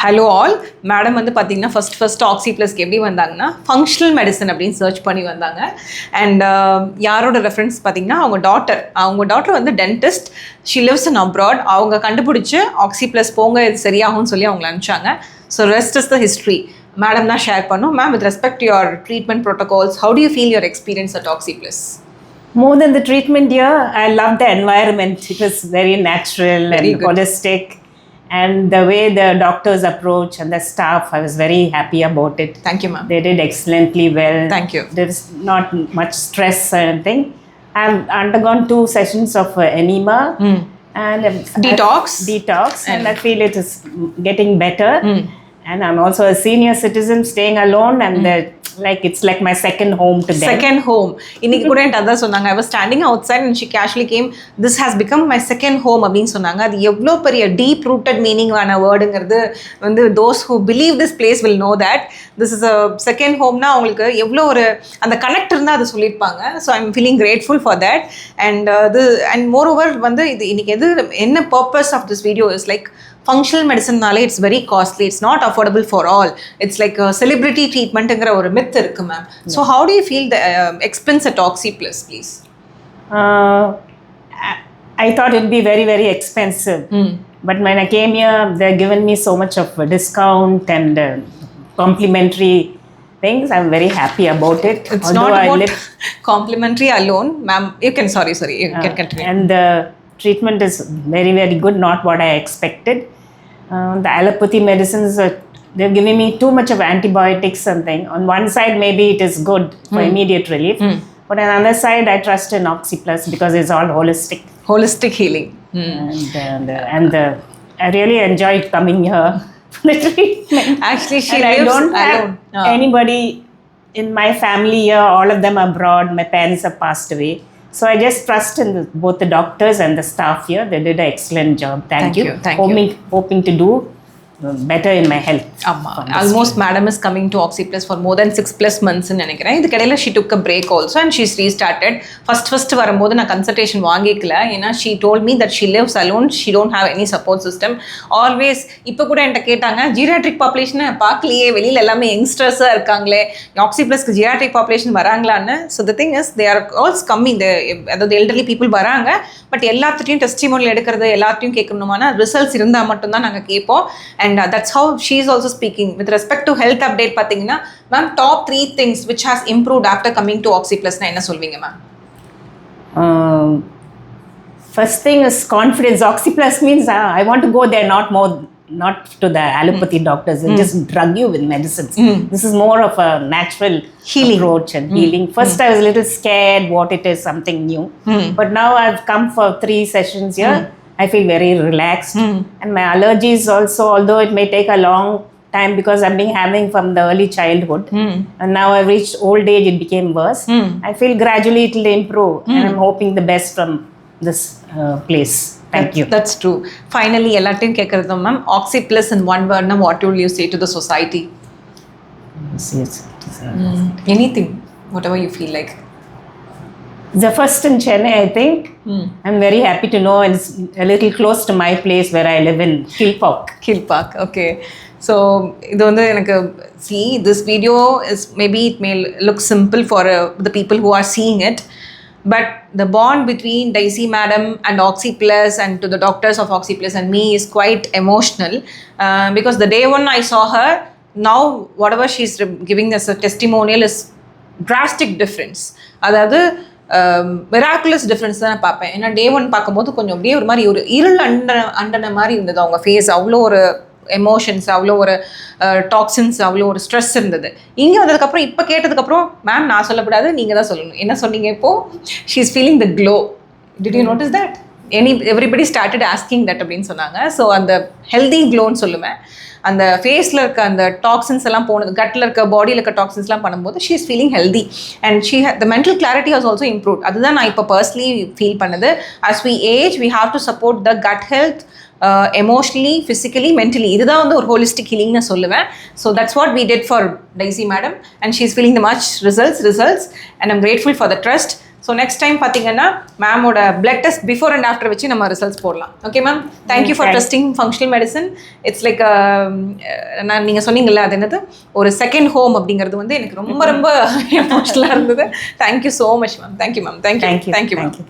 Hello all madam வந்து பார்த்தீங்கன்னா first ஆக்சிப்ளஸ்க்கு எப்படி வந்தாங்கன்னா ஃபங்க்ஷனல் மெடிசன் அப்படின்னு சர்ச் பண்ணி வந்தாங்க. அண்ட் யாரோட ரெஃபரன்ஸ் பார்த்தீங்கன்னா அவங்க டாட்டர் வந்து dentist, she lives in abroad. அவங்க கண்டுபிடிச்சி ஆக்சிப்ளஸ் போங்க, இது சரியாகும்னு சொல்லி அவங்க அனுப்பிச்சாங்க. So rest is the history. Madam தான் ஷேர் பண்ணோம். Ma'am, with respect to your treatment protocols, how do you feel your experience at Oxyplus? More than the treatment here, I love the environment. It was very natural and holistic. And the way the doctors approach and the staff, I was very happy about it. Thank you, ma'am. They did excellently well. Thank you. There's not much stress or anything. I've undergone 2 sessions of enema and detox, and I feel it is getting better. And I'm also a senior citizen staying alone, and it's like my second home to them. Second home. இன்னைக்கு கூட என்கிட்ட அதான் சொன்னாங்க. I was standing outside and she casually came, this has become my second home அப்படின்னு சொன்னாங்க. அது எவ்வளோ பெரிய deep rooted meaning ஆன வேர்டுங்கிறது வந்து those who believe this place will know that this is a second homeனா அவங்களுக்கு எவ்வளோ ஒரு அந்த கனெக்ட் இருந்தால் அதை சொல்லியிருப்பாங்க. So I'm feeling grateful for that. And moreover வந்து இது இன்னைக்கு என்ன purpose of this video is like functional medicine naale it's very costly, it's not affordable for all, it's like a celebrity treatment engra or myth irukku ma'am. So how do you feel the expense at Oxyplus, please? I thought it would be very, very expensive, but when I came here they've given me so much of a discount and complimentary things. I'm very happy about it. It's although not about complimentary alone, ma'am. You can sorry you can continue. And the treatment is very, very good, not what I expected. The allopathy medicines, they're giving me too much of antibiotics something. On one side maybe it is good for immediate relief, but on the other side I trust in Oxyplus because it's all holistic healing. And I really enjoyed coming here for the treatment. Actually she lives I don't have anybody in my family here. All of them are abroad. My parents have passed away. So I just trust in both the doctors and the staff here. They did an excellent job. Thank you. Hoping to do better in my health. Almost madam is coming to Oxyplus for more than 6+ months in nenikiren. Idukadela she took a break also and she's restarted. First varumbodhu na consultation vaangikala. She told me that she lives alone, she don't have any support system. Always ipo kuda enta ketanga geriatric population paakliye velila ellame youngsters ah irukangale, Oxyplus ku geriatric population varangala nu. So the thing is they are all coming, the elderly people varanga, but எல்லாத்துட்டையும் testimonial எடுக்கிறது எல்லாத்தையும் கேட்கணுமானா results இருந்தால் மட்டும்தான் நாங்கள் கேட்போம். And that's how she is also speaking. With respect to health update பார்த்தீங்கன்னா ma'am, top 3 things which has improved after coming to Oxyplus என்ன சொல்வீங்க ma'am? First thing is confidence. Oxyplus means I want to go there, not to the allopathy doctors and just drug you with medicines. This is more of a natural healing approach and healing. First I was a little scared what it is, something new, but now I've come for 3 sessions here. I feel very relaxed, and my allergies also, although it may take a long time because I've been having from the early childhood, and now I've reached old age, it became worse. I feel gradually it will improve, and I'm hoping the best from this place. Thank you. That's true. Finally, எல்லாத்தையும் கேட்கறது ma'am, Oxyplus in one word, what will you say to the society? Anything, whatever you feel like. The first in Chennai, I think. I'm very happy to know, and it's a little close to my place where I live in Kilpark. Okay. So இது வந்து எனக்கு see this video is maybe it may look simple for the people who are seeing it, but the bond between Daisy madam and Oxyplus and to the doctors of Oxyplus and me is quite emotional, because the day one I saw her, now whatever she's giving us a testimonial is drastic difference. அதாவது miraculous difference தான் நான் பார்ப்பேன். ஏன்னா டே 1 பார்க்கும்போது கொஞ்சம் அப்படியே ஒரு மாதிரி ஒரு இருள் அண்டன மாதிரி இருந்தது அவங்க ஃபேஸ். அவ்வளோ ஒரு எமோஷன்ஸ், அவ்வளோ ஒரு டாக்ஸின்ஸ், அவ்வளோ ஒரு ஸ்ட்ரெஸ் இருந்தது. இங்கே வந்ததுக்கப்புறம் இப்போ கேட்டதுக்கப்புறம் மேம் நான் சொல்லக்கூடாது, நீங்கள் தான் சொல்லணும். என்ன சொன்னீங்க இப்போது? She is feeling the glow. Did you notice that? Everybody started asking that அப்படின்னு சொன்னாங்க. ஸோ அந்த ஹெல்தி க்ளோன்னு சொல்லுவேன். அந்த ஃபேஸில் இருக்க அந்த டாக்ஸின்ஸ் எல்லாம் போனது, கட்டில் இருக்க பாடியில் இருக்க டாக்ஸின்ஸ்லாம் பண்ணும்போது she is feeling healthy and the mental clarity has also improved. அதுதான் நான் இப்போ பர்சனலி ஃபீல் பண்ணது. As we age we have to support the gut health, emotionally, physically, mentally. இதுதான் வந்து ஒரு ஹோலிஸ்டிக் ஹீலிங்னு சொல்லுவேன். So that's what we did for Daisy madam and she is feeling the much results and I'm grateful for the trust. So next time பார்த்தீங்கன்னா மேமோட blood test before and after வச்சு நம்ம results போடலாம். Okay ma'am, thank you for trusting functional medicine. It's like நான் நீங்கள் சொன்னீங்கல்ல அது என்னது ஒரு செகண்ட் ஹோம் அப்படிங்கிறது வந்து எனக்கு ரொம்ப ரொம்ப எமோஷனலாக இருந்தது. Thank you so much ma'am. Thank you ma'am. Thank you.